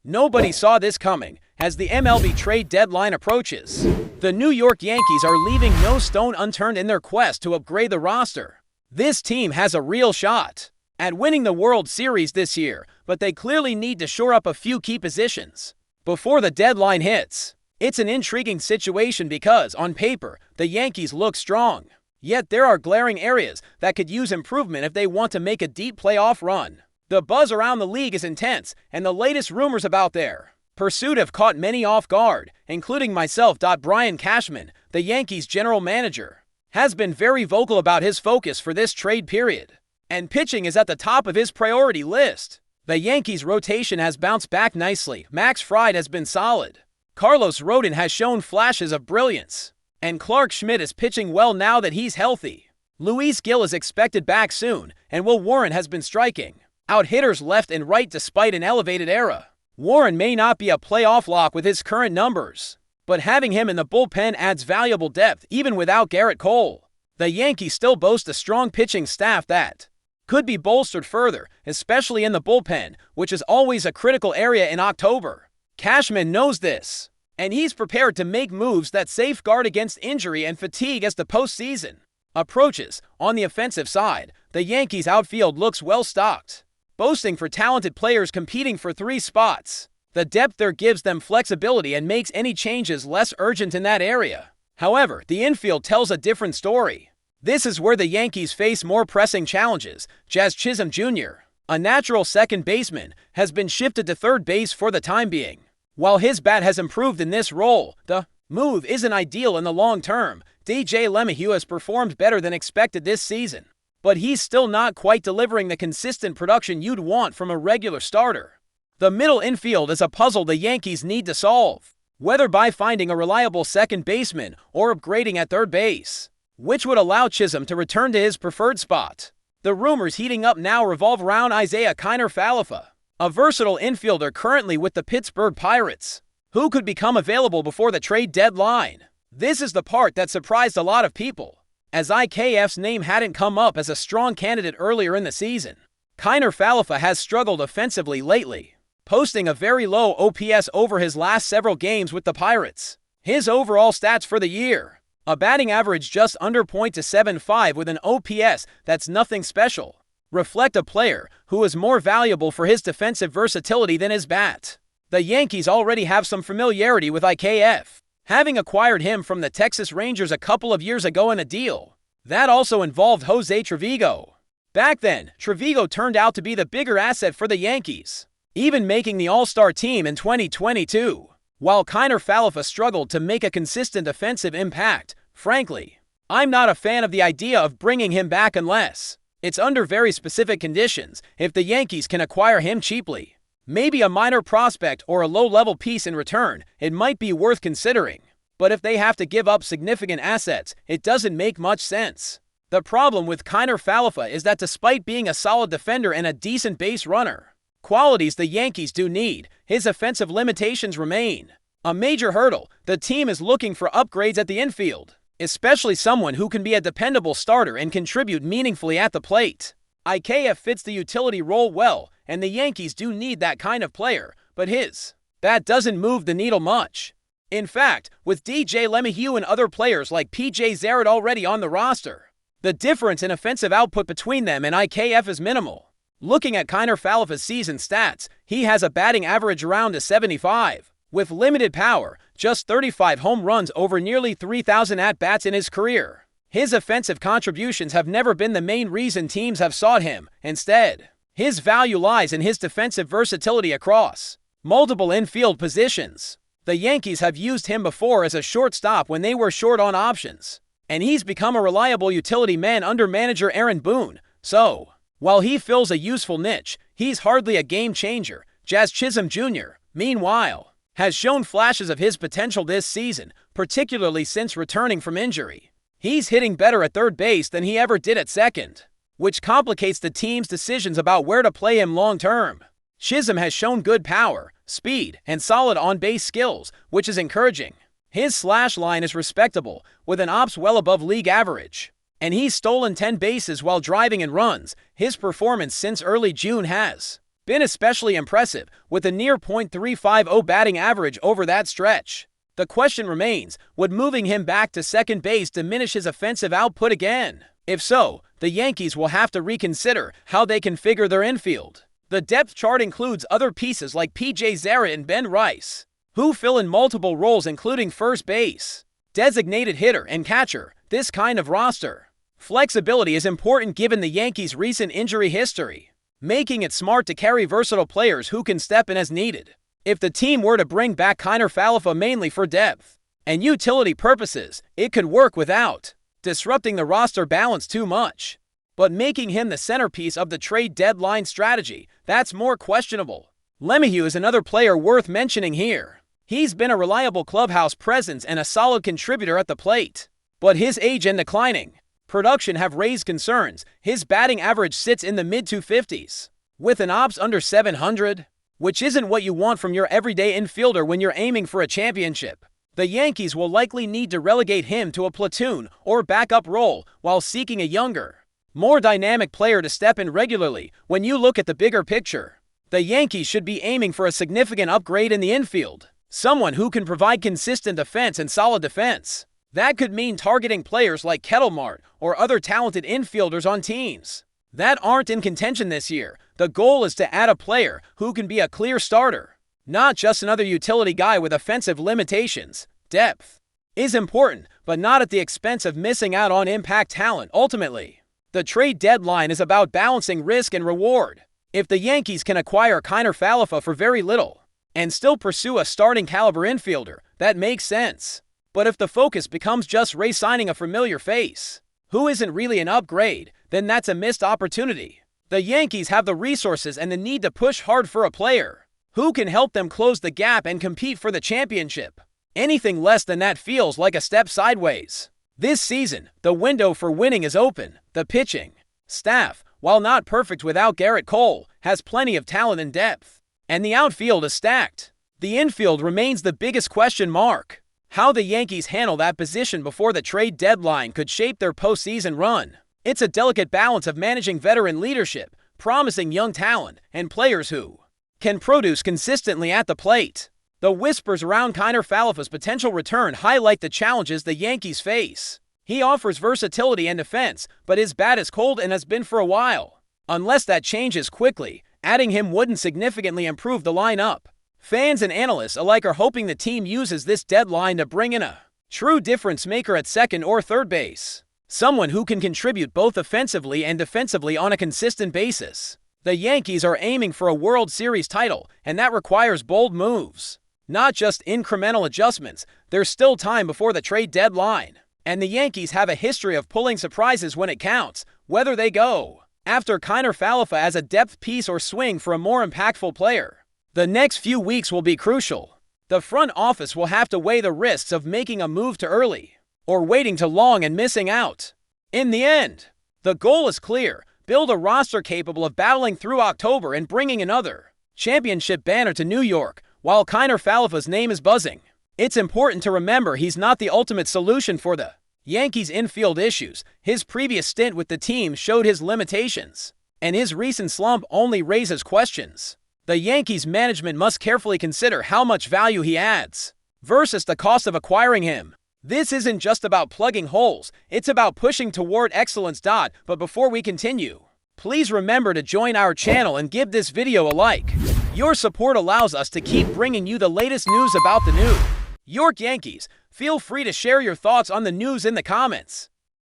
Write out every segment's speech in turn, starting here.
Nobody saw this coming as the MLB trade deadline approaches. The New York Yankees are leaving no stone unturned in their quest to upgrade the roster. This team has a real shot at winning the World Series this year, but they clearly need to shore up a few key positions before the deadline hits. It's an intriguing situation because, on paper, the Yankees look strong. Yet there are glaring areas that could use improvement if they want to make a deep playoff run. The buzz around the league is intense, and the latest rumors about their pursuit have caught many off guard, including myself. Brian Cashman, the Yankees general manager, has been very vocal about his focus for this trade period, and pitching is at the top of his priority list. The Yankees' rotation has bounced back nicely. Max Fried has been solid. Carlos Rodon has shown flashes of brilliance, and Clark Schmidt is pitching well now that he's healthy. Luis Gil is expected back soon, and Will Warren has been striking out hitters left and right despite an elevated era. Warren may not be a playoff lock with his current numbers, but having him in the bullpen adds valuable depth even without Garrett Cole. The Yankees still boast a strong pitching staff that could be bolstered further, especially in the bullpen, which is always a critical area in October. Cashman knows this, and he's prepared to make moves that safeguard against injury and fatigue as the postseason approaches. On the offensive side, the Yankees' outfield looks well-stocked, boasting for talented players competing for 3 spots. The depth there gives them flexibility and makes any changes less urgent in that area. However, the infield tells a different story. This is where the Yankees face more pressing challenges. Jazz Chisholm Jr., a natural second baseman, has been shifted to third base for the time being. While his bat has improved in this role, the move isn't ideal in the long term. DJ LeMahieu has performed better than expected this season, but he's still not quite delivering the consistent production you'd want from a regular starter. The middle infield is a puzzle the Yankees need to solve, whether by finding a reliable second baseman or upgrading at third base, which would allow Chisholm to return to his preferred spot. The rumors heating up now revolve around Isaiah Kiner-Falefa, a versatile infielder currently with the Pittsburgh Pirates, who could become available before the trade deadline. This is the part that surprised a lot of people, as IKF's name hadn't come up as a strong candidate earlier in the season. Kiner-Falefa has struggled offensively lately, posting a very low OPS over his last several games with the Pirates. His overall stats for the year: a batting average just under .275 with an OPS that's nothing special, reflect a player who is more valuable for his defensive versatility than his bat. The Yankees already have some familiarity with IKF, having acquired him from the Texas Rangers a couple of years ago in a deal that also involved Jose Trevigo. Back then, Trevigo turned out to be the bigger asset for the Yankees, even making the All-Star team in 2022. While Kiner-Falefa struggled to make a consistent offensive impact, frankly, I'm not a fan of the idea of bringing him back unless it's under very specific conditions. If the Yankees can acquire him cheaply, maybe a minor prospect or a low-level piece in return, it might be worth considering. But if they have to give up significant assets, it doesn't make much sense. The problem with Kiner-Falefa is that despite being a solid defender and a decent base runner, qualities the Yankees do need, his offensive limitations remain a major hurdle. The team is looking for upgrades at the infield, especially someone who can be a dependable starter and contribute meaningfully at the plate. IKF fits the utility role well, and the Yankees do need that kind of player, but his bat doesn't move the needle much. In fact, with DJ LeMahieu and other players like PJ Zaret already on the roster, the difference in offensive output between them and IKF is minimal. Looking at Kiner-Falefa's season stats, he has a batting average around .75, with limited power, just 35 home runs over nearly 3,000 at-bats in his career. His offensive contributions have never been the main reason teams have sought him. Instead, his value lies in his defensive versatility across multiple infield positions. The Yankees have used him before as a shortstop when they were short on options, and he's become a reliable utility man under manager Aaron Boone. So, while he fills a useful niche, he's hardly a game changer. Jazz Chisholm Jr., meanwhile, has shown flashes of his potential this season, particularly since returning from injury. He's hitting better at third base than he ever did at second, which complicates the team's decisions about where to play him long-term. Chisholm has shown good power, speed, and solid on-base skills, which is encouraging. His slash line is respectable, with an ops well above league average, and he's stolen 10 bases while driving in runs. His performance since early June has been especially impressive, with a near .350 batting average over that stretch. The question remains, would moving him back to second base diminish his offensive output again? If so, the Yankees will have to reconsider how they configure their infield. The depth chart includes other pieces like P.J. Zara and Ben Rice, who fill in multiple roles including first base, designated hitter, and catcher. This kind of roster flexibility is important given the Yankees' recent injury history, making it smart to carry versatile players who can step in as needed. If the team were to bring back Kiner-Falefa mainly for depth and utility purposes, it could work without disrupting the roster balance too much. But making him the centerpiece of the trade deadline strategy, that's more questionable. LeMahieu is another player worth mentioning here. He's been a reliable clubhouse presence and a solid contributor at the plate. But his age and declining production have raised concerns. His batting average sits in the mid-250s, with an OPS under 700, which isn't what you want from your everyday infielder when you're aiming for a championship. The Yankees will likely need to relegate him to a platoon or backup role while seeking a younger, more dynamic player to step in regularly. When you look at the bigger picture, the Yankees should be aiming for a significant upgrade in the infield, someone who can provide consistent offense and solid defense. That could mean targeting players like Ketelmart or other talented infielders on teams that aren't in contention this year. The goal is to add a player who can be a clear starter, not just another utility guy with offensive limitations. Depth is important, but not at the expense of missing out on impact talent. Ultimately, the trade deadline is about balancing risk and reward. If the Yankees can acquire Kiner-Falefa for very little and still pursue a starting caliber infielder, that makes sense. But if the focus becomes just re-signing a familiar face who isn't really an upgrade, then that's a missed opportunity. The Yankees have the resources and the need to push hard for a player who can help them close the gap and compete for the championship. Anything less than that feels like a step sideways. This season, the window for winning is open. The pitching staff, while not perfect without Garrett Cole, has plenty of talent and depth, and the outfield is stacked. The infield remains the biggest question mark. How the Yankees handle that position before the trade deadline could shape their postseason run. It's a delicate balance of managing veteran leadership, promising young talent, and players who can produce consistently at the plate. The whispers around Kiner-Falefa's potential return highlight the challenges the Yankees face. He offers versatility and defense, but his bat is cold and has been for a while. Unless that changes quickly, adding him wouldn't significantly improve the lineup. Fans and analysts alike are hoping the team uses this deadline to bring in a true difference maker at second or third base, someone who can contribute both offensively and defensively on a consistent basis. The Yankees are aiming for a World Series title, and that requires bold moves, not just incremental adjustments. There's still time before the trade deadline, and the Yankees have a history of pulling surprises when it counts. Whether they go after Kiner-Falefa as a depth piece or swing for a more impactful player, the next few weeks will be crucial. The front office will have to weigh the risks of making a move too early or waiting too long and missing out. In the end, the goal is clear: build a roster capable of battling through October and bringing another championship banner to New York while Kiner-Falefa's name is buzzing. It's important to remember he's not the ultimate solution for the Yankees' infield issues. His previous stint with the team showed his limitations, and his recent slump only raises questions. The Yankees management must carefully consider how much value he adds versus the cost of acquiring him. This isn't just about plugging holes, it's about pushing toward excellence. But before we continue, please remember to join our channel and give this video a like. Your support allows us to keep bringing you the latest news about the New York Yankees. Feel free to share your thoughts on the news in the comments.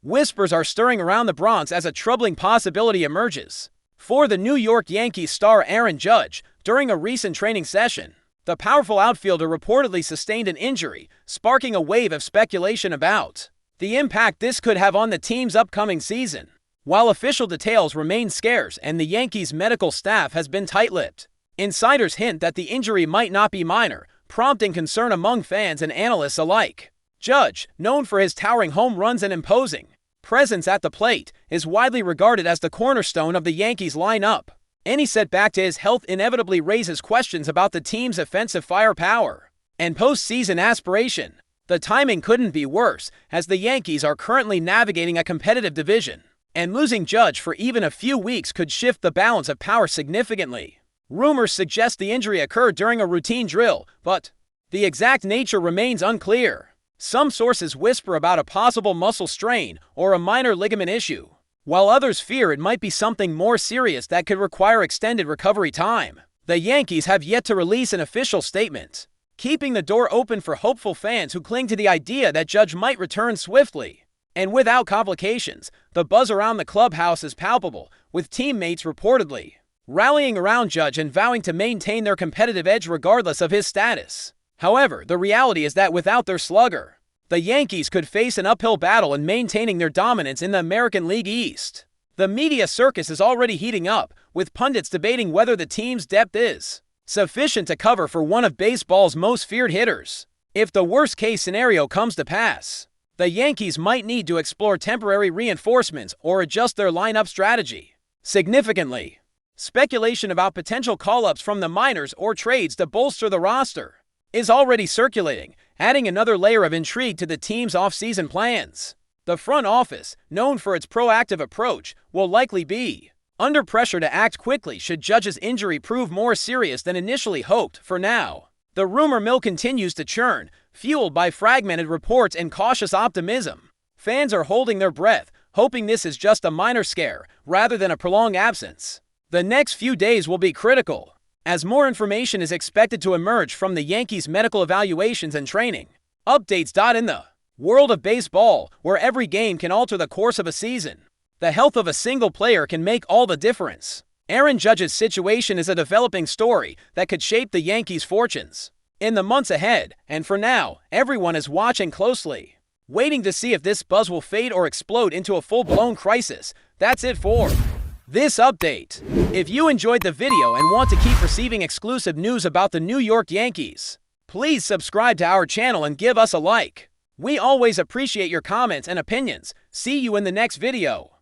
Whispers are stirring around the Bronx as a troubling possibility emerges for the New York Yankees star Aaron Judge. During a recent training session, the powerful outfielder reportedly sustained an injury, sparking a wave of speculation about the impact this could have on the team's upcoming season. While official details remain scarce and the Yankees' medical staff has been tight-lipped, insiders hint that the injury might not be minor, prompting concern among fans and analysts alike. Judge, known for his towering home runs and imposing presence at the plate, is widely regarded as the cornerstone of the Yankees lineup. Any setback to his health inevitably raises questions about the team's offensive firepower and postseason aspiration. The timing couldn't be worse, as the Yankees are currently navigating a competitive division, and losing Judge for even a few weeks could shift the balance of power significantly. Rumors suggest the injury occurred during a routine drill, but the exact nature remains unclear. Some sources whisper about a possible muscle strain or a minor ligament issue, while others fear it might be something more serious that could require extended recovery time. The Yankees have yet to release an official statement, keeping the door open for hopeful fans who cling to the idea that Judge might return swiftly and without complications. The buzz around the clubhouse is palpable, with teammates reportedly rallying around Judge and vowing to maintain their competitive edge regardless of his status. However, the reality is that without their slugger, the Yankees could face an uphill battle in maintaining their dominance in the American League East. The media circus is already heating up, with pundits debating whether the team's depth is sufficient to cover for one of baseball's most feared hitters. If the worst-case scenario comes to pass, the Yankees might need to explore temporary reinforcements or adjust their lineup strategy. Significantly, speculation about potential call-ups from the minors or trades to bolster the roster is already circulating, adding another layer of intrigue to the team's off-season plans. The front office, known for its proactive approach, will likely be under pressure to act quickly should Judge's injury prove more serious than initially hoped. For now, the rumor mill continues to churn, fueled by fragmented reports and cautious optimism. Fans are holding their breath, hoping this is just a minor scare rather than a prolonged absence. The next few days will be critical, as more information is expected to emerge from the Yankees' medical evaluations and training updates. In the world of baseball, where every game can alter the course of a season, the health of a single player can make all the difference. Aaron Judge's situation is a developing story that could shape the Yankees' fortunes in the months ahead, and for now, everyone is watching closely, waiting to see if this buzz will fade or explode into a full-blown crisis. That's it for this update. If you enjoyed the video and want to keep receiving exclusive news about the New York Yankees, please subscribe to our channel and give us a like. We always appreciate your comments and opinions. See you in the next video.